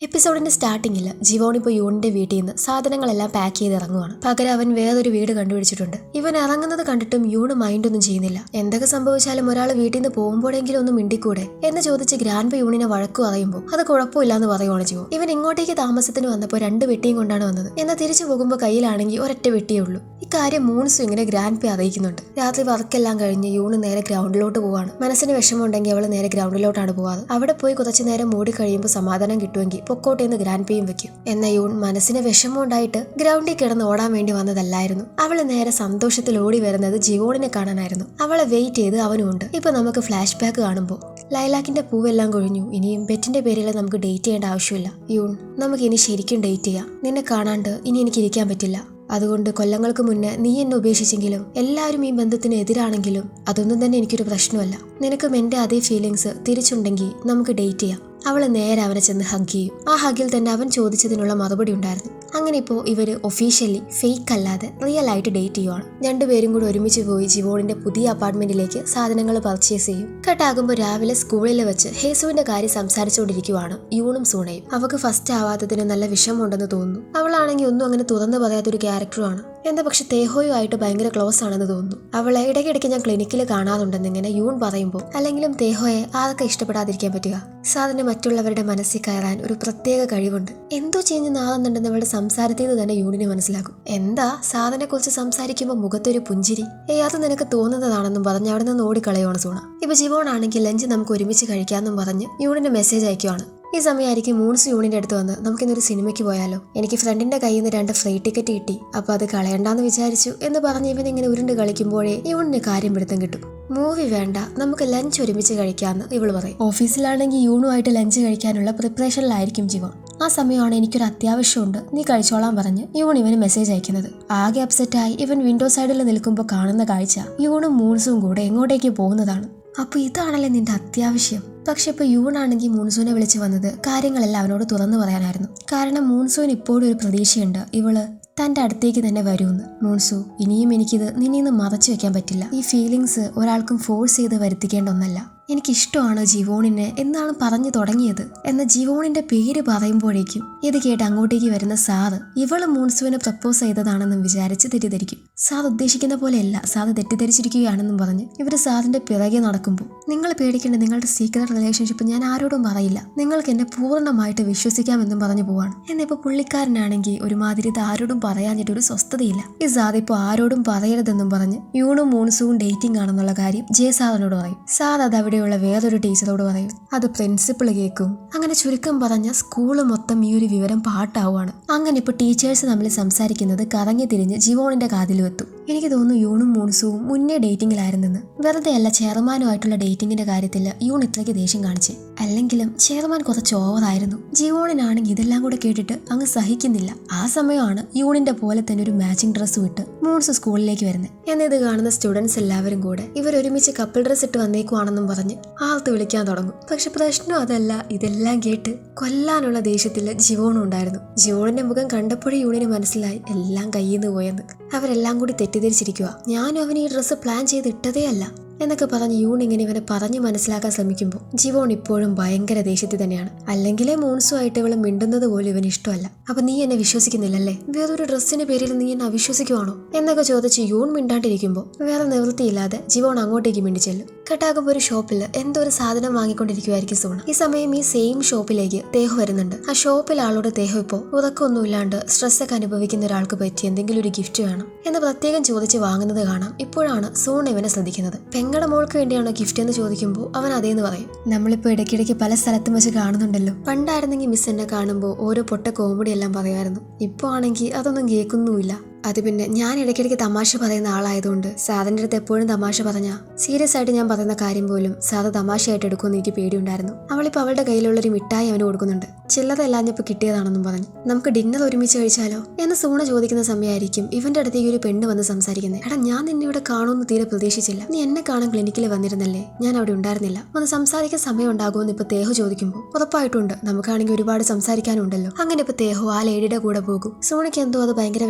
എപ്പിസോഡിന്റെ സ്റ്റാർട്ടിങ്ങിൽ ജിവോൺ ഇപ്പോൾ യൂണിന്റെ വീട്ടിൽ നിന്ന് സാധനങ്ങളെല്ലാം പാക്ക് ചെയ്ത് ഇറങ്ങുവാണ്. പകരം അവൻ വേറൊരു വീട് കണ്ടുപിടിച്ചിട്ടുണ്ട്. ഇവൻ ഇറങ്ങുന്നത് കണ്ടിട്ടും യൂണ് മൈൻഡൊന്നും ചെയ്യുന്നില്ല. എന്തൊക്കെ സംഭവിച്ചാലും ഒരാൾ വീട്ടിൽ നിന്ന് പോകുമ്പോഴെങ്കിലും ഒന്ന് മിണ്ടിക്കൂടെ എന്ന് ചോദിച്ച് ഗ്രാൻഡ് പ യൂണിനെ വഴക്കു പറയുമ്പോൾ അത് കുഴപ്പമില്ലാന്ന് പറയുവാണ് ജിവോൺ. ഇവൻ ഇങ്ങോട്ടേക്ക് താമസത്തിന് വന്നപ്പോൾ 2 വെട്ടിയും കൊണ്ടാണ് വന്നത്. എന്നാൽ തിരിച്ചു പോകുമ്പോൾ കയ്യിലാണെങ്കിൽ ഒരൊറ്റ വെട്ടിയേ ഉള്ളൂ. ഇക്കാര്യം മൂൺസു ഇങ്ങനെ ഗ്രാൻഡ് പ അറിയിക്കുന്നുണ്ട്. രാത്രി വർക്കെല്ലാം കഴിഞ്ഞ് യൂണ് നേരെ ഗ്രൗണ്ടിലോട്ട് പോവാണ്. മനസ്സിന് വിഷമമുണ്ടെങ്കിൽ അവൾ നേരെ ഗ്രൗണ്ടിലോട്ടാണ് പോവാറ്. അവിടെ പോയി കുറച്ചു നേരം മൂടി കഴിയുമ്പോൾ സമാധാനം കിട്ടുമെങ്കിൽ പൊക്കോട്ടെ എന്ന് ഗ്രാൻഡ് പേയും വെക്കും. എന്നാൽ യൂൺ മനസ്സിന് വിഷമമുണ്ടായിട്ട് ഗ്രൗണ്ടിൽ കിടന്ന് ഓടാൻ വേണ്ടി വന്നതല്ലായിരുന്നു. അവള് നേരെ സന്തോഷത്തിൽ ഓടി വരുന്നത് ജിവോണിനെ കാണാനായിരുന്നു. അവളെ വെയിറ്റ് ചെയ്ത് അവനും ഉണ്ട്. ഇപ്പൊ നമുക്ക് ഫ്ലാഷ് ബാക്ക് കാണുമ്പോൾ ലൈലാക്കിന്റെ പൂവെല്ലാം കൊഴിഞ്ഞു. ഇനിയും ബെറ്റിന്റെ പേരിൽ നമുക്ക് ഡേറ്റ് ചെയ്യേണ്ട ആവശ്യമില്ല. യൂൺ, നമുക്ക് ഇനി ശരിക്കും ഡേറ്റ് ചെയ്യാം. നിന്നെ കാണാണ്ട് ഇനി എനിക്ക് ഇരിക്കാൻ പറ്റില്ല. അതുകൊണ്ട് കൊല്ലങ്ങൾക്ക് മുന്നേ നീ എന്നെ ഉപേക്ഷിച്ചെങ്കിലും എല്ലാവരും ഈ ബന്ധത്തിന് എതിരാണെങ്കിലും അതൊന്നും തന്നെ എനിക്കൊരു പ്രശ്നമല്ല. നിനക്കും എന്റെ അതേ ഫീലിങ്സ് തിരിച്ചുണ്ടെങ്കിൽ നമുക്ക് ഡേറ്റ് ചെയ്യാം. അവള് നേരെ അവനെ ചെന്ന് ഹഗ് ചെയ്യും. ആ ഹഗിൽ തന്നെ അവൻ ചോദിച്ചതിനുള്ള മറുപടി ഉണ്ടായിരുന്നു. അങ്ങനെ ഇപ്പോൾ ഇവര് ഒഫീഷ്യലി ഫേക്ക് അല്ലാതെ റിയൽ ആയിട്ട് ഡേറ്റ് ചെയ്യുവാണ്. 2 പേരും കൂടി ഒരുമിച്ച് പോയി ജിവോണിന്റെ പുതിയ അപ്പാർട്ട്മെന്റിലേക്ക് സാധനങ്ങൾ പർച്ചേസ് ചെയ്യും. കട്ടാകുമ്പോൾ രാവിലെ സ്കൂളിൽ വെച്ച് ഹേസുവിന്റെ കാര്യം സംസാരിച്ചുകൊണ്ടിരിക്കുവാണ് യൂണും സൂണയും. അവൾക്ക് ഫസ്റ്റ് ആവാത്തതിന് നല്ല വിഷമമുണ്ടെന്ന് തോന്നുന്നു. അവളാണെങ്കിൽ ഒന്നും അങ്ങനെ തുറന്നു പറയാത്തൊരു ക്യാരക്ടറുമാണ്. എന്താ പക്ഷെ തേഹോയുമായിട്ട് ഭയങ്കര ക്ലോസ് ആണെന്ന് തോന്നുന്നു. അവളെ ഇടയ്ക്കിടയ്ക്ക് ഞാൻ ക്ലിനിക്കിൽ കാണാറുണ്ടെന്ന് ഇങ്ങനെ യൂൺ പറയുമ്പോൾ അല്ലെങ്കിലും തേഹോയെ ആർക്കെ ഇഷ്ടപ്പെടാതിരിക്കാൻ പറ്റുക. സാധന മറ്റുള്ളവരുടെ മനസ്സിൽ കയറാൻ ഒരു പ്രത്യേക കഴിവുണ്ട്. എന്തോ ചേഞ്ച് നാളുന്നുണ്ടെന്ന് അവളുടെ സംസാരത്തിൽ നിന്ന് തന്നെ യൂണിന് മനസ്സിലാക്കും. എന്താ സാധനെ കുറിച്ച് സംസാരിക്കുമ്പോൾ മുഖത്തൊരു പുഞ്ചിരി. അത് നിനക്ക് തോന്നുന്നതാണെന്നും പറഞ്ഞ് അവിടെ നിന്ന് ഓടിക്കളയുവാണ് സൂണ. ഇപ്പൊ ജിവോൺ ആണെങ്കിൽ ലഞ്ച് നമുക്ക് ഒരുമിച്ച് കഴിക്കാമെന്നും പറഞ്ഞ് യൂണിന് മെസ്സേജ് അയക്കുവാണ്. ഈ സമയമായിരിക്കും മൂൺസ് യൂണിന്റെ അടുത്ത് വന്ന് നമുക്കിന്നൊരു സിനിമയ്ക്ക് പോയാലോ, എനിക്ക് ഫ്രണ്ടിന്റെ കയ്യിൽ നിന്ന് 2 ഫ്ലൈറ്റ് ടിക്കറ്റ് കിട്ടി, അപ്പൊ അത് കളയണ്ടെന്ന് വിചാരിച്ചു എന്ന് പറഞ്ഞ് ഇവൻ ഇങ്ങനെ ഉരുണ്ട് കളിക്കുമ്പോഴേ യൂണിന് കാര്യം പിടുത്തം കിട്ടും. മൂവി വേണ്ട, നമുക്ക് ലഞ്ച് ഒരുമിച്ച് കഴിക്കാമെന്ന് ഇവള് പറയും. ഓഫീസിലാണെങ്കിൽ യൂണുമായിട്ട് ലഞ്ച് കഴിക്കാനുള്ള പ്രിപ്പറേഷനിലായിരിക്കും ജിവോൺ. ആ സമയമാണ് എനിക്കൊരു അത്യാവശ്യമുണ്ട്, നീ കഴിച്ചോളാൻ പറഞ്ഞ് യൂൺ ഇവന് മെസ്സേജ് അയക്കുന്നത്. ആകെ അപ്സെറ്റായി ഇവൻ വിൻഡോ സൈഡിൽ നിൽക്കുമ്പോൾ കാണുന്ന കാഴ്ച യൂണും മൂൺസും കൂടെ എങ്ങോട്ടേക്ക് പോകുന്നതാണ്. അപ്പൊ ഇതാണല്ലേ നിന്റെ അത്യാവശ്യം. പക്ഷെ ഇപ്പൊ യൂണാണെങ്കിൽ മൂൺസൂനെ വിളിച്ച് വന്നത് കാര്യങ്ങളെല്ലാം അവനോട് തുറന്നു പറയാനായിരുന്നു. കാരണം മൂൺസൂന് ഇപ്പോഴും ഒരു പ്രതീക്ഷയുണ്ട് ഇവള് തന്റെ അടുത്തേക്ക് തന്നെ വരുമെന്ന്. മൂൺസു, ഇനിയും എനിക്കിത് നിന്നീന്ന് മറച്ചു വെക്കാൻ പറ്റില്ല. ഈ ഫീലിങ്സ് ഒരാൾക്കും ഫോഴ്സ് ചെയ്ത് വരുത്തിക്കേണ്ട ഒന്നല്ല. എനിക്കിഷ്ടമാണ് ജിവോണിനെ എന്നാണ് പറഞ്ഞു തുടങ്ങിയത്. എന്ന ജിവോണിന്റെ പേര് പറയുമ്പോഴേക്കും ഇത് കേട്ട് അങ്ങോട്ടേക്ക് വരുന്ന സാറ് ഇവള് മൂൺസുവിനെ പ്രപ്പോസ് ചെയ്തതാണെന്നും വിചാരിച്ച് തെറ്റിദ്ധരിക്കും. സാർ ഉദ്ദേശിക്കുന്ന പോലെയല്ല, സാർ തെറ്റിദ്ധരിച്ചിരിക്കുകയാണെന്നും പറഞ്ഞ് ഇവര് സാറിന്റെ പിറകെ നടക്കുമ്പോൾ നിങ്ങൾ പേടിക്കേണ്ട, നിങ്ങളുടെ സീക്രട്ട് റിലേഷൻഷിപ്പ് ഞാൻ ആരോടും പറയില്ല, നിങ്ങൾക്ക് എന്നെ പൂർണ്ണമായിട്ട് വിശ്വസിക്കാമെന്നും പറഞ്ഞു പോവാണ്. എന്നിപ്പോ പുള്ളിക്കാരനാണെങ്കിൽ ഒരുമാതിരി ഇത് ആരോടും പറയാഞ്ഞിട്ട് ഒരു സ്വസ്ഥതയില്ല. ഈ സാർ ഇപ്പോൾ ആരോടും പറയരുതെന്നും പറഞ്ഞ് യൂണും മൂൺസുവും ഡേറ്റിംഗ് ആണെന്നുള്ള കാര്യം ജെ സാറിനോട് പറയും. സാർ അത് അവിടെയുള്ള വേറൊരു ടീച്ചറോട് പറയും. അത് പ്രിൻസിപ്പൾ കേൾക്കും. അങ്ങനെ ചുരുക്കം പറഞ്ഞ സ്കൂള് മൊത്തം ഈ ഒരു വിവരം പാട്ടാവുകയാണ്. അങ്ങനെ ഇപ്പൊ ടീച്ചേഴ്സ് തമ്മിൽ സംസാരിക്കുന്നത് കറങ്ങി തിരിഞ്ഞ് ജിവോണിന്റെ കാതിലും എത്തും. എനിക്ക് തോന്നുന്നു യൂണും മൂൺസുവും മുന്നേ ഡേറ്റിംഗിലായിരുന്നെന്ന്. വെറുതെ അല്ല ചെയർമാനുമായിട്ടുള്ള ഡേറ്റിംഗിന്റെ കാര്യത്തിൽ യൂൺ ഇത്രയ്ക്ക് ദേഷ്യം കാണിച്ച്. അല്ലെങ്കിലും ചെയർമാൻ കുറച്ച് ഓവറായിരുന്നു. ജിവോണിനാണെങ്കിൽ ഇതെല്ലാം കൂടെ കേട്ടിട്ട് അങ്ങ് സഹിക്കുന്നില്ല. ആ സമയമാണ് യൂണിന്റെ പോലെ തന്നെ ഒരു മാച്ചിങ് ഡ്രസ്സ് വിട്ട് മൂൺസ് സ്കൂളിലേക്ക് വരുന്നത്. എന്നിത് കാണുന്ന സ്റ്റുഡൻസ് എല്ലാവരും കൂടെ ഇവരൊരുമിച്ച് കപ്പിൾ ഡ്രസ് ഇട്ട് വന്നേക്കുവാണെന്നും പറഞ്ഞ് ആർത്ത് വിളിക്കാൻ തുടങ്ങും. പക്ഷെ പ്രശ്നം അതല്ല. ഇതെല്ലാം കേട്ട് കൊല്ലാനുള്ള ദേഷ്യത്തില് ജിവോണും ഉണ്ടായിരുന്നു. ജിവോണിന്റെ മുഖം കണ്ടപ്പോഴേ യൂണിന് മനസ്സിലായി എല്ലാം കയ്യിൽ നിന്ന് പോയെന്ന്. അവരെല്ലാം കൂടി തെറ്റിദ്ധരിച്ചിരിക്കുക. ഞാനും അവന് ഈ ഡ്രസ്സ് പ്ലാൻ ചെയ്ത് ഇട്ടതേ അല്ല എന്നൊക്കെ പറഞ്ഞ് യൂൺ ഇങ്ങനെ ഇവനെ പറഞ്ഞ് മനസ്സിലാക്കാൻ ശ്രമിക്കുമ്പോൾ ജിവോൺ ഇപ്പോഴും ഭയങ്കര ദേഷ്യത്തിൽ തന്നെയാണ്. അല്ലെങ്കിലേ മൂൺസുമായിട്ട് ഇവള് മിണ്ടുന്നത് പോലും ഇവന് ഇഷ്ടമല്ല. അപ്പൊ നീ എന്നെ വിശ്വസിക്കുന്നില്ലല്ലേ, വേറൊരു ഡ്രസ്സിന്റെ പേരിൽ നീ എന്നെ അവിശ്വസിക്കുവാണോ എന്നൊക്കെ ചോദിച്ച് യൂൺ മിണ്ടാണ്ടിരിക്കുമ്പോൾ വേറെ നിവൃത്തിയില്ലാതെ ജിവോൺ അങ്ങോട്ടേക്ക് മിണ്ടിച്ചെല്ലും. കട്ടാകുമ്പോൾ ഒരു ഷോപ്പിൽ എന്തോ ഒരു സാധനം വാങ്ങിക്കൊണ്ടിരിക്കുവായിരിക്കും സോണ. ഈ സമയം ഈ സെയിം ഷോപ്പിലേക്ക് തേഹു വരുന്നുണ്ട്. ആ ഷോപ്പിൽ ആളോട് തേഹു ഇപ്പോൾ ഉറക്കമൊന്നുമില്ലാണ്ട് സ്ട്രെസ് ഒക്കെ അനുഭവിക്കുന്ന ഒരാൾക്ക് പറ്റി എന്തെങ്കിലും ഒരു ഗിഫ്റ്റ് വേണം എന്ന് പ്രത്യേകം ചോദിച്ച് വാങ്ങുന്നത് കാണാം. ഇപ്പോഴാണ് സോണ ഇവനെ ശ്രദ്ധിക്കുന്നത്. പെങ്ങളുടെ മോൾക്ക് വേണ്ടിയാണോ ഗിഫ്റ്റ് എന്ന് ചോദിക്കുമ്പോൾ അവൻ അതേന്ന് പറയും. നമ്മളിപ്പോൾ ഇടയ്ക്കിടയ്ക്ക് പല സ്ഥലത്തും വെച്ച് കാണുന്നുണ്ടല്ലോ. പണ്ടായിരുന്നെങ്കിൽ മിസ് എന്നെ കാണുമ്പോൾ ഓരോ പൊട്ട കോമഡി എല്ലാം പറയുമായിരുന്നു. ഇപ്പോൾ ആണെങ്കിൽ അതൊന്നും കേൾക്കുന്നുമില്ല. അത് പിന്നെ ഞാൻ ഇടയ്ക്കിടയ്ക്ക് തമാശ പറയുന്ന ആളായതുകൊണ്ട് സാറിൻ്റെ അടുത്ത് എപ്പോഴും തമാശ പറഞ്ഞാൽ സീരിയസ് ആയിട്ട് ഞാൻ പറയുന്ന കാര്യം പോലും സാറ് തമാശയായിട്ട് എടുക്കുമെന്ന് എനിക്ക് പേടിയുണ്ടായിരുന്നു. അവളിപ്പോൾ അവളുടെ കയ്യിലുള്ളൊരു മിഠായി അവന് കൊടുക്കുന്നുണ്ട്. ചില്ലറ എല്ലാഞ്ഞപ്പോൾ കിട്ടിയതാണെന്നും പറഞ്ഞു. നമുക്ക് ഡിന്നർ ഒരുമിച്ച് കഴിച്ചാലോ എന്ന് സൂണ ചോദിക്കുന്ന സമയമായിരിക്കും ഇവന്റെ അടുത്തേക്ക് ഒരു പെണ്ണ് വന്ന് സംസാരിക്കുന്നത്. എടാ, ഞാൻ നിന്നെ ഇവിടെ കാണുമെന്ന് തീരെ പ്രതീക്ഷിച്ചില്ല. നീ എന്നെ കാണാൻ ക്ലിനിക്കിൽ വന്നിരുന്നല്ലേ, ഞാൻ അവിടെ ഉണ്ടായിരുന്നില്ല. ഒന്ന് സംസാരിക്കാൻ സമയം ഉണ്ടാകുമെന്ന് ഇപ്പൊ തേഹു ചോദിക്കുമ്പോൾ ഉറപ്പായിട്ടുണ്ട്, നമുക്കാണെങ്കിൽ ഒരുപാട് സംസാരിക്കാനുണ്ടല്ലോ. അങ്ങനെ ഇപ്പൊ തേഹു ആ ലേഡിയുടെ കൂടെ പോകും. സൂണയ്ക്ക് എന്തോ അത് ഭയങ്കര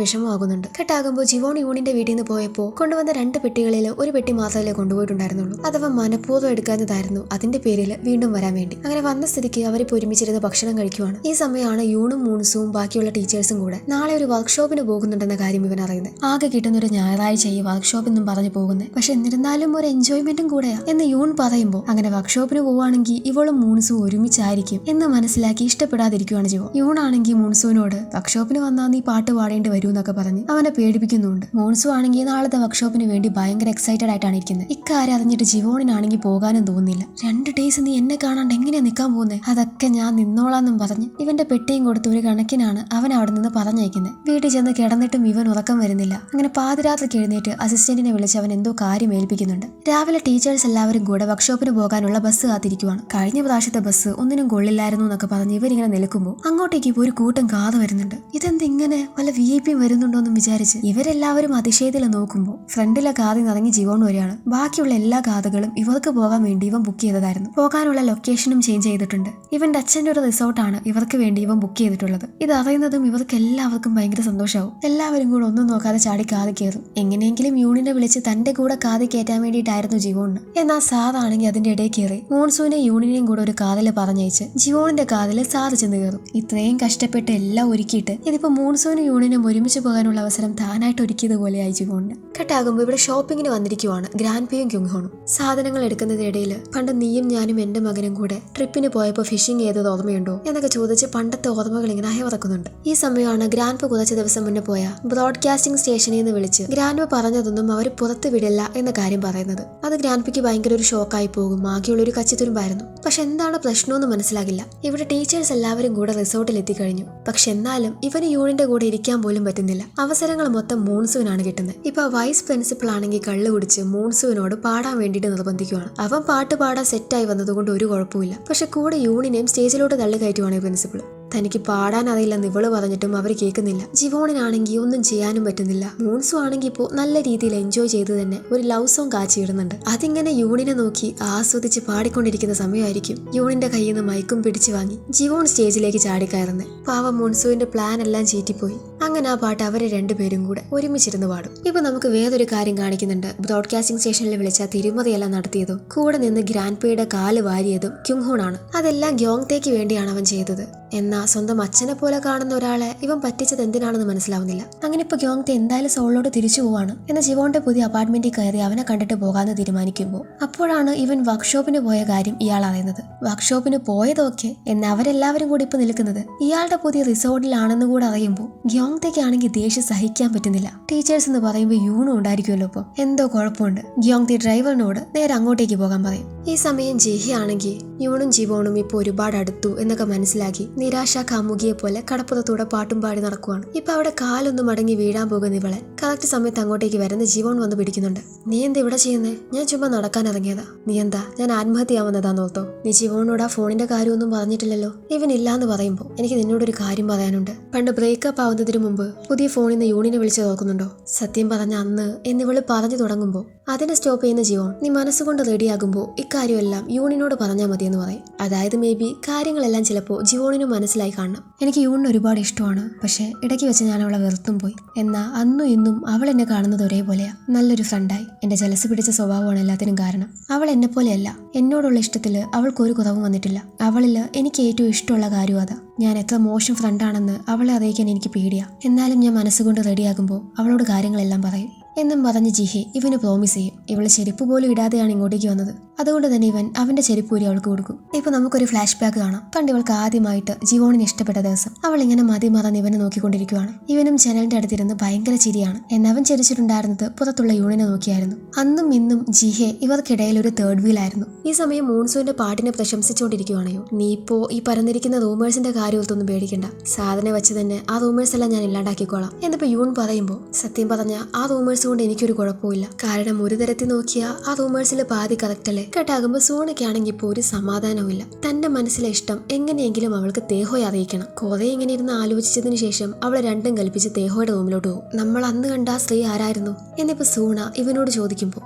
വിഷമമാകുന്നുണ്ട്. നടക്കുന്നുണ്ട്. കെട്ടാകുമ്പോൾ ജിവോൺ യൂണിന്റെ വീട്ടിൽ നിന്ന് പോയപ്പോൾ കൊണ്ടുവന്ന 2 പെട്ടികളിൽ ഒരു പെട്ടി മാത്രമേ കൊണ്ടുപോയിട്ടുണ്ടായിരുന്നുള്ളൂ. അഥവാ മനഃപൂർവ്വം എടുക്കാഞ്ഞതായിരുന്നു. അതിന്റെ പേരിൽ വീണ്ടും വരാൻ വേണ്ടി. അങ്ങനെ വന്ന സ്ഥിതിക്ക് അവരിപ്പോൾ ഒരുമിച്ചിരുന്ന് ഭക്ഷണം കഴിക്കുവാണ്. ഈ സമയമാണ് യൂണും മൂൺസും ബാക്കിയുള്ള ടീച്ചേഴ്സും കൂടെ നാളെ ഒരു വർക്ക്ഷോപ്പിന് പോകുന്നുണ്ടെന്ന കാര്യം ഇവൻ അറിയുന്നത്. ആകെ കിട്ടുന്ന ഒരു ഞായറാഴ്ച ഈ വർക്ക്ഷോപ്പ് എന്നും പറഞ്ഞു പോകുന്നത്. പക്ഷെ എന്നിരുന്നാലും ഒരു എൻജോയ്മെന്റും കൂടെയാ എന്ന് യൂൺ പറയുമ്പോൾ അങ്ങനെ വർക്ക്ഷോപ്പിന് പോവാണെങ്കിൽ ഇവളും മൂൺസും ഒരുമിച്ചായിരിക്കും എന്ന് മനസ്സിലാക്കി ഇഷ്ടപ്പെടാതിരിക്കുവാണ് ജിവോ. യൂൺ ആണെങ്കിൽ മൂൺസുവിനോട് വർക്ക്ഷോപ്പിന് വന്നാൽ നീ പാട്ട് പാടേണ്ടി വരൂ എന്നൊക്കെ പറഞ്ഞ് അവനെ പേടിപ്പിക്കുന്നുണ്ട്. മൂൺസു ആണെങ്കിൽ നാളത്തെ വർക്ക്ഷോപ്പിന് വേണ്ടി ഭയങ്കര എക്സൈറ്റഡ് ആയിട്ടാണ് ഇരിക്കുന്നത്. ഇക്കാര്യം അറിഞ്ഞിട്ട് ജിവോണിനാണെങ്കിൽ പോകാനും തോന്നുന്നില്ല. 2 ഡേയ്സ് നീ എന്നെ കാണാണ്ട് എങ്ങനെയാ നിൽക്കാൻ പോകുന്നത്? അതൊക്കെ ഞാൻ നിന്നോളാന്നും പറഞ്ഞ് ഇവന്റെ പെട്ടിയും കൊടുത്ത് ഒരു കണക്കിനാണ് അവൻ അവിടെ നിന്ന് പറഞ്ഞയക്കുന്നത്. വീട്ടിൽ ചെന്ന് കിടന്നിട്ടും ഇവൻ ഉറക്കം വരുന്നില്ല. അങ്ങനെ പാതിരാത്രിക്ക് എഴുന്നേറ്റ് അസിസ്റ്റന്റിനെ വിളിച്ച് അവൻ എന്തോ കാര്യം ഏൽപ്പിക്കുന്നുണ്ട്. രാവിലെ ടീച്ചേഴ്സ് എല്ലാവരും കൂടെ വർക്ക്ഷോപ്പിന് പോകാനുള്ള ബസ് കാത്തിരിക്കുവാണ്. കഴിഞ്ഞ പ്രാവശ്യത്തെ ബസ് ഒന്നിനും കൊള്ളില്ലായിരുന്നു എന്നൊക്കെ പറഞ്ഞ് ഇവരിങ്ങനെ നിൽക്കുമ്പോൾ അങ്ങോട്ടേക്ക് ഒരു കൂട്ടം കാത് വരുന്നുണ്ട്. ഇതെന്തിങ്ങനെ വല്ല VIP വരുന്നുണ്ടോന്നും വിചാരിച്ച് ഇവരെല്ലാവരും അതിശയത്തിൽ നോക്കുമ്പോൾ ഫ്രണ്ടിലെ കാതിൽ നിറങ്ങി ജിവോൺ വരികയാണ്. ബാക്കിയുള്ള എല്ലാ കാതുകളും ഇവർക്ക് പോകാൻ വേണ്ടി ഇവൻ ബുക്ക് ചെയ്തതായിരുന്നു. പോകാനുള്ള ലൊക്കേഷനും ചേഞ്ച് ചെയ്തിട്ടുണ്ട്. ഇവന്റെ അച്ഛന്റെ ഒരു റിസോർട്ടാണ് ഇവർക്ക് വേണ്ടി ഇവൻ ബുക്ക് ചെയ്തിട്ടുള്ളത്. ഇത് അറിയുന്നതും ഇവർക്ക് എല്ലാവർക്കും ഭയങ്കര സന്തോഷമാവും. എല്ലാവരും കൂടെ ഒന്നും നോക്കാതെ ചാടി കാതി കയറും. എങ്ങനെയെങ്കിലും യൂണിനെ വിളിച്ച് തന്റെ കൂടെ കാതി കയറ്റാൻ വേണ്ടിയിട്ടായിരുന്നു ജിവോണിന്. എന്നാൽ സാറാണെങ്കിൽ അതിന്റെ ഇടയിൽ കയറി മൂൺസുവിനെ യൂണിനെയും കൂടെ ഒരു കാതില് പറഞ്ഞയച്ച് ജിവോണിന്റെ കാതില് സാറ് ചെന്ന് കയറും. ഇത്രയും കഷ്ടപ്പെട്ട് എല്ലാം ഒരുക്കിയിട്ട് ഇതിപ്പോ മൂൺസുവിനും യൂണിനും ഒരുമിച്ച് പോകാനുള്ള അവസരം താനായിട്ട് ഒരുക്കിയത് പോലെയായി ജിവോണിന്. കെട്ടാകുമ്പോൾ ഇവിടെ ഷോപ്പിങ്ങിന് വന്നിരിക്കുവാണ് ഗ്രാൻപിയും ക്യുങ്ഹോണും. സാധനങ്ങൾ എടുക്കുന്നതിനിടയിൽ പണ്ട് നീയും ഞാനും എന്റെ മകനും കൂടെ ട്രിപ്പിന് പോയപ്പോൾ ഫിഷിംഗ് ചെയ്തത് ഓർമ്മയുണ്ടോ എന്നൊക്കെ ചോദിച്ച് പണ്ടത്തെ ഓർമ്മകൾ ഇങ്ങനെ അയവിറക്കുന്നുണ്ട്. ഈ സമയമാണ് ഗ്രാൻപ കുറച്ച് ദിവസം മുന്നേ പോയ ബ്രോഡ്കാസ്റ്റിംഗ് സ്റ്റേഷനിൽ നിന്ന് വിളിച്ച് ഗ്രാൻപ പറഞ്ഞതൊന്നും അവർ പുറത്ത് വിടില്ല എന്ന കാര്യം പറയുന്നത്. അത് ഗ്രാൻപയ്ക്ക് ഭയങ്കര ഒരു ഷോക്കായി പോകും. ആകെയുള്ളൊരു കച്ചിത്തുരുമ്പായിരുന്നു. പക്ഷെ എന്താണ് പ്രശ്നമെന്ന് മനസ്സിലാകില്ല. ഇവിടെ ടീച്ചേഴ്സ് എല്ലാവരും കൂടെ റിസോർട്ടിൽ എത്തിക്കഴിഞ്ഞു. പക്ഷെ എന്നാലും ഇവന് യൂണിന്റെ കൂടെ ഇരിക്കാൻ പോലും പറ്റുന്നില്ല. അവസരങ്ങൾ മൊത്തം മൂൺസുവിനാണ് കിട്ടുന്നത്. ഇപ്പൊ വൈസ് പ്രിൻസിപ്പൾ ആണെങ്കിൽ കള്ളു കുടിച്ച് മൂൺസുവിനോട് പാടാൻ വേണ്ടിയിട്ട് നിർബന്ധിക്കുവാണ്. അവൻ പാട്ട് പാടാൻ സെറ്റായി വന്നതുകൊണ്ട് ഒരു കുഴപ്പമില്ല. പക്ഷെ കൂടെ യൂണിനെയും സ്റ്റേജിലോട്ട് തള്ളി കയറ്റുവാണ് പ്രിൻസിപ്പൾ. തനിക്ക് പാടാൻ അറിയില്ലെന്ന് ഇവള് പറഞ്ഞിട്ടും അവർ കേൾക്കുന്നില്ല. ജിവോണിനാണെങ്കിൽ ഒന്നും ചെയ്യാനും പറ്റുന്നില്ല. മൂൺസു ആണെങ്കിൽ ഇപ്പോൾ നല്ല രീതിയിൽ എൻജോയ് ചെയ്ത് തന്നെ ഒരു ലവ് സോങ് കാച്ചിയിടുന്നുണ്ട്. അതിങ്ങനെ യൂണിനെ നോക്കി ആസ്വദിച്ച് പാടിക്കൊണ്ടിരിക്കുന്ന സമയമായിരിക്കും യൂണിന്റെ കയ്യിൽ നിന്ന് മൈക്കും പിടിച്ചു വാങ്ങി ജിവോൺ സ്റ്റേജിലേക്ക് ചാടിക്കയറുന്നത്. പാവം മൂൺസുവിന്റെ പ്ലാൻ എല്ലാം ചീറ്റിപ്പോയി. അങ്ങനെ ആ പാട്ട് അവരെ 2 പേരും കൂടെ ഒരുമിച്ചിരുന്ന് പാടും. ഇപ്പൊ നമുക്ക് വേറൊരു കാര്യം കാണിക്കുന്നുണ്ട്. ബ്രോഡ്കാസ്റ്റിംഗ് സ്റ്റേഷനിൽ വിളിച്ച തിരുമറിയെല്ലാം നടത്തിയതും കൂടെ നിന്ന് ഗ്രാൻഡ്പയുടെ കാല് വാരിയതും ക്യുങ്ഹോൺ ആണ്. അതെല്ലാം ഗ്യോങ്തേക്ക് വേണ്ടിയാണ് അവൻ ചെയ്തത്. എന്നാൽ സ്വന്തം അച്ഛനെ പോലെ കാണുന്ന ഒരാളെ ഇവൻ പറ്റിച്ചത് എന്തിനാണെന്ന് മനസ്സിലാവുന്നില്ല. അങ്ങനെ ഇപ്പൊ ഗ്യോങ്തെ എന്തായാലും സോളിലോട്ട് തിരിച്ചു പോവാണ്. എന്നാൽ ജിവോന്റെ പുതിയ അപ്പാർട്ട്മെന്റിൽ കയറി അവനെ കണ്ടിട്ട് പോകാന്ന് തീരുമാനിക്കുമ്പോൾ അപ്പോഴാണ് ഇവൻ വർക്ക്ഷോപ്പിന് പോയ കാര്യം ഇയാൾ അറിയുന്നത്. വർക്ക്ഷോപ്പിന് പോയതൊക്കെ എന്നാൽ അവരെല്ലാവരും കൂടി ഇപ്പൊ നിൽക്കുന്നത് ഇയാളുടെ പുതിയ റിസോർട്ടിലാണെന്ന് കൂടെ അറിയുമ്പോൾ ഗ്യോങ്തേക്കാണെങ്കിൽ ദേഷ്യം സഹിക്കാൻ പറ്റുന്നില്ല. ടീച്ചേഴ്സ് എന്ന് പറയുമ്പോൾ യൂണും ഉണ്ടായിരിക്കുമല്ലോ. ഇപ്പൊ എന്തോ കുഴപ്പമുണ്ട്. ഗ്യോങ്തെ ഡ്രൈവറിനോട് നേരെ അങ്ങോട്ടേക്ക് പോകാൻ പറയും. ഈ സമയം ജെഹി ആണെങ്കിൽ യൂണും ജിവോണും ഇപ്പോൾ ഒരുപാട് അടുത്തു എന്നൊക്കെ മനസ്സിലാക്കി നിരാശ കാമുകിയെ പോലെ കടപ്പുറത്തൂടെ പാട്ടും പാടി നടക്കുവാണ്. ഇപ്പൊ അവിടെ കാലൊന്നും മടങ്ങി വീഴാൻ പോകുന്ന ഇവളെ കറക്റ്റ് സമയത്ത് അങ്ങോട്ടേക്ക് വരുന്ന ജിവോൺ വന്ന് പിടിക്കുന്നുണ്ട്. നീ എന്താ ഇവിടെ ചെയ്യുന്നേ? ഞാൻ ചുമ്മാ നടക്കാൻ ഇറങ്ങിയതാ. നീ എന്താ ഞാൻ ആത്മഹത്യയാവുന്നതാന്നോർത്തോ? നീ ജിവോണോട് ആ ഫോണിന്റെ കാര്യമൊന്നും പറഞ്ഞിട്ടില്ലല്ലോ. ഇവനില്ലാന്ന് പറയുമ്പോൾ എനിക്ക് നിന്നോടൊരു കാര്യം പറയാനുണ്ട്. പണ്ട് ബ്രേക്കപ്പ് ആവുന്നതിന് മുമ്പ് പുതിയ ഫോണിൽ നിന്ന് യൂണിനെ വിളിച്ച് നോക്കുന്നുണ്ടോ? സത്യം പറഞ്ഞ അന്ന് എന്നിവള് പറഞ്ഞു തുടങ്ങുമ്പോൾ അതിനെ സ്റ്റോപ്പ് ചെയ്യുന്ന ജിവോൺ നീ മനസ്സുകൊണ്ട് റെഡിയാകുമ്പോൾ ഇക്കാര്യമെല്ലാം യൂണിനോട് പറഞ്ഞാൽ മതിയെന്ന് പറയും. അതായത് മേ ബി കാര്യങ്ങളെല്ലാം ചിലപ്പോൾ ജിവോണിന് മനസ്സിലായി കാണണം. എനിക്ക് യൂണിന് ഒരുപാട് ഇഷ്ടമാണ്. പക്ഷെ ഇടയ്ക്ക് വെച്ച് ഞാൻ അവളെ വെറുത്തും പോയി. എന്നാൽ അന്നും ഇന്നും അവൾ എന്നെ കാണുന്നത് ഒരേപോലെയാ. നല്ലൊരു ഫ്രണ്ടായി. എന്റെ ജലസ് പിടിച്ച സ്വഭാവമാണ് എല്ലാത്തിനും കാരണം. അവൾ എന്നെ പോലെയല്ല. എന്നോടുള്ള ഇഷ്ടത്തില് അവൾക്കൊരു കുറവും വന്നിട്ടില്ല. അവളില് എനിക്ക് ഏറ്റവും ഇഷ്ടമുള്ള കാര്യം അതാ. ഞാൻ എത്ര മോശം ഫ്രണ്ടാണെന്ന് അവളെ അറിയിക്കാൻ എനിക്ക് പേടിയാ. എന്നാലും ഞാൻ മനസ്സുകൊണ്ട് റെഡിയാകുമ്പോൾ അവളോട് കാര്യങ്ങളെല്ലാം പറയും എന്നും പറഞ്ഞ് ജിഹെ ഇവന് പ്രോമിസ് ചെയ്യും. ഇവള് ചെരുപ്പ് പോലും ഇടാതെയാണ് ഇങ്ങോട്ടേക്ക് വന്നത്. അതുകൊണ്ട് തന്നെ ഇവൻ അവന്റെ ചെരുപ്പൂരി അവൾക്ക് കൊടുക്കും. ഇപ്പൊ നമുക്കൊരു ഫ്ലാഷ് ബാക്ക് കാണാം. പണ്ട് ഇവൾക്ക് ആദ്യമായിട്ട് ജിവോണിന് ഇഷ്ടപ്പെട്ട ദിവസം. അവൾ ഇങ്ങനെ മതി മറന്ന് ഇവനെ നോക്കിക്കൊണ്ടിരിക്കുവാണ്. ഇവനും ജനലിന്റെ അടുത്തിരുന്ന് ഭയങ്കര ചിരിയാണ്. എന്നവൻ ചിരിച്ചിട്ടുണ്ടായിരുന്നത് പുറത്തുള്ള യൂണിനെ നോക്കിയായിരുന്നു. അന്നും ഇന്നും ജിഹെ ഇവർക്കിടയിൽ ഒരു തേർഡ് വീലായിരുന്നു. ഈ സമയം മൂൺസുവിന്റെ പാട്ടിനെ പ്രശംസിച്ചുകൊണ്ടിരിക്കുവാണയോ. നീ ഇപ്പോ ഈ പരന്നിരിക്കുന്ന റൂമേഴ്സിന്റെ കാര്യമൊന്നും പേടിക്കണ്ട. സാധനം വെച്ച് തന്നെ ആ റൂമേഴ്സ് എല്ലാം ഞാൻ ഇല്ലാണ്ടാക്കിക്കോളാം എന്നിപ്പോ യൂൺ പറയുമ്പോൾ സത്യം പറഞ്ഞ ആ റൂമേഴ്സ് കൊണ്ട് എനിക്കൊരു കുഴപ്പമില്ല. കാരണം ഒരു തരത്തിൽ നോക്കിയാൽ ആ റൂമേഴ്സിൽ പാതി കറക്റ്റ് അല്ലേ. കേട്ടാകുമ്പോ സൂണയ്ക്കാണെങ്കിൽ ഇപ്പോൾ ഒരു സമാധാനവുമില്ല. തന്റെ മനസ്സിലെ ഇഷ്ടം എങ്ങനെയെങ്കിലും അവൾക്ക് തേഹോയെ അറിയിക്കണം. കുറെ ഇങ്ങനെ ഇരുന്ന് ആലോചിച്ചതിന് ശേഷം അവളെ രണ്ടും കൽപ്പിച്ച് തേഹോയുടെ റൂമിലോട്ട് പോകും. നമ്മൾ അന്ന് കണ്ട ആ സ്ത്രീ ആരായിരുന്നു എന്നിപ്പോ സൂണ ഇവനോട് ചോദിക്കുമ്പോൾ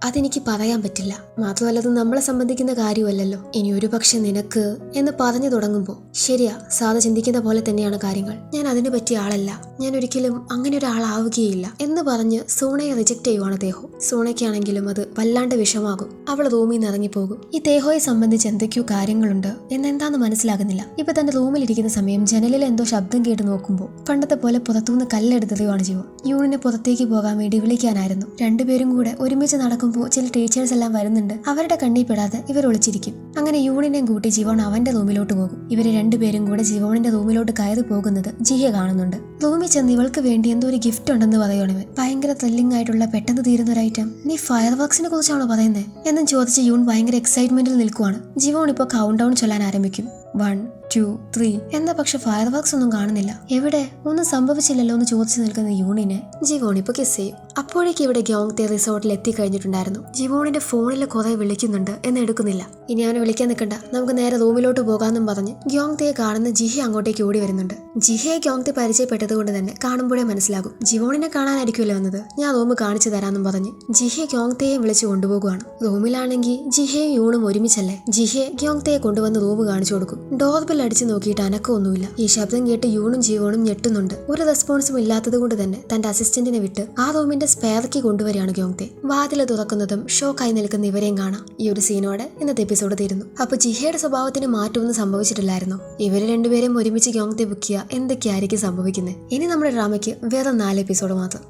അതെനിക്ക് പറയാൻ പറ്റില്ല. മാത്രമല്ല അത് നമ്മളെ സംബന്ധിക്കുന്ന കാര്യമല്ലല്ലോ. ഇനി ഒരു പക്ഷെ നിനക്ക് എന്ന് പറഞ്ഞു തുടങ്ങുമ്പോൾ ശരിയാ, സാധ ചിന്തിക്കുന്ന പോലെ തന്നെയാണ് കാര്യങ്ങൾ. ഞാൻ അതിനെ പറ്റിയ ആളല്ല. ഞാൻ ഒരിക്കലും അങ്ങനെ ഒരാളാവുകയില്ല എന്ന് പറഞ്ഞ് സൂണയെ റിജക്ട് ചെയ്യുവാണ് തേഹോ. സൂണയ്ക്കാണെങ്കിലും അത് വല്ലാണ്ട് വിഷമാകും. അവൾ റൂമിൽ നിന്ന് ഇറങ്ങിപ്പോകും. ഈ തേഹോയെ സംബന്ധിച്ച് എന്തൊക്കെയോ കാര്യങ്ങളുണ്ട് എന്നെന്താന്ന് മനസ്സിലാകുന്നില്ല. ഇപ്പൊ തന്റെ റൂമിലിരിക്കുന്ന സമയം ജനലിൽ എന്തോ ശബ്ദം കേട്ട് നോക്കുമ്പോൾ പണ്ടത്തെ പോലെ പുറത്തുനിന്ന് കല്ലെടുത്തതുമാണ് ജീവൻ. യൂണിനെ പുറത്തേക്ക് പോകാൻ വേണ്ടി വിളിക്കാനായിരുന്നു. രണ്ടുപേരും കൂടെ ഒരുമിച്ച് നടക്കുമ്പോൾ ചില ടീച്ചേഴ്സ് എല്ലാം വരുന്നുണ്ട്. അവരുടെ കണ്ണിൽ പെടാതെ ഇവർ ഒളിച്ചിരിക്കും. അങ്ങനെ യൂണിനെയും കൂട്ടി ജീവൻ അവന്റെ റൂമിലോട്ട് പോകും. ഇവര് രണ്ടുപേരും കൂടെ ജീവോണിന്റെ റൂമിലോട്ട് കയറി പോകുന്നത് ജിഹ കാണുന്നുണ്ട്. റൂമിൽ ചെന്ന് ഇവൾക്ക് വേണ്ടി എന്തോ ഒരു ഗിഫ്റ്റ് ഉണ്ടെന്ന് പറയുവാണിവൻ. ഭയങ്കര ത്രില്ലിംഗ് ആയിട്ടുള്ള പെട്ടെന്ന് തീരുന്ന ഒരു ഐറ്റം. നീ ഫയർ വർക്സിനെ കുറിച്ചാണോ പറയുന്നത് എന്നും ചോദിച്ച് യൂൺ ഭയങ്കര എക്സൈറ്റ്മെന്റിൽ നിൽക്കുവാണ്. ജീവോൺ ഇപ്പോൾ കൗണ്ട് ഡൗൺ ചൊല്ലാൻ ആരംഭിക്കും. 1, 2, 3 എന്നാ പക്ഷെ ഫയർ വർക്സ് ഒന്നും കാണുന്നില്ല. എവിടെ ഒന്നും സംഭവിച്ചില്ലല്ലോ എന്ന് ചോദിച്ചു നിൽക്കുന്ന യൂണിനെ ജിവോൺ ഇപ്പൊ കിസ് ചെയ്യും. അപ്പോഴേക്ക് ഇവിടെ ഗ്യോങ്തെ റിസോർട്ടിൽ എത്തിക്കഴിഞ്ഞിട്ടുണ്ടായിരുന്നു. ജിവോണിന്റെ ഫോണിൽ കുറെ വിളിക്കുന്നുണ്ട് എന്ന് എടുക്കുന്നില്ല. ഇനി അവനെ വിളിക്കാൻ നിൽക്കണ്ട, നമുക്ക് നേരെ റൂമിലോട്ട് പോകാമെന്നും പറഞ്ഞ് ഗ്യോങ്തയെ കാണുന്ന ജിഹ അങ്ങോട്ടേക്ക് ഓടി വരുന്നുണ്ട്. ജിഹയെ ഗ്യോങ്തെ പരിചയപ്പെട്ടത് കൊണ്ട് തന്നെ കാണുമ്പോഴേ മനസ്സിലാകും ജിവോണിനെ കാണാനായിരിക്കുമല്ലോ വന്നത്, ഞാൻ റൂം കാണിച്ചു തരാമെന്നും പറഞ്ഞ് ജിഹ ഗ്യോങ്തയെ വിളിച്ചു കൊണ്ടുപോകുവാണ്. റൂമിലാണെങ്കിൽ ജിഹയും യൂണും ഒരുമിച്ചല്ലേ. ജിഹയെ ഗ്യോങ്തയെ കൊണ്ടുവന്ന് റൂം കാണിച്ചു കൊടുക്കും. ഡോർബെൽ അടിച്ചു നോക്കിയിട്ട് അനക്കമൊന്നുമില്ല. ഈ ശബ്ദം കേട്ട് യൂണും ജീവോണും ഞെട്ടുന്നുണ്ട്. ഒരു റെസ്പോൺസും ഇല്ലാത്തത് കൊണ്ട് തന്നെ തന്റെ അസിസ്റ്റന്റിനെ വിട്ട് ആ റൂമിന്റെ സ്പെയർക്ക് കൊണ്ടുവരികയാണ് ഗ്യോങ്തെ. വാതില് തുറക്കുന്നതും ഷോക്കായി നിൽക്കുന്ന ഇവരെയും കാണാം. ഈ ഒരു സീനോടെ ഇന്നത്തെ എപ്പിസോഡ് തീരുന്നു. അപ്പൊ ജിഹയുടെ സ്വഭാവത്തിന് മാറ്റമൊന്നും സംഭവിച്ചിട്ടില്ലായിരുന്നു. ഇവര് രണ്ടുപേരും ഒരുമിച്ച് ഗ്യോങ്തെ ബുക്ക് ചെയ്യുക എന്തൊക്കെയായിരിക്കും സംഭവിക്കുന്നത്? ഇനി നമ്മുടെ ഡ്രാമയ്ക്ക് വേറെ 4 എപ്പിസോഡ് മാത്രം.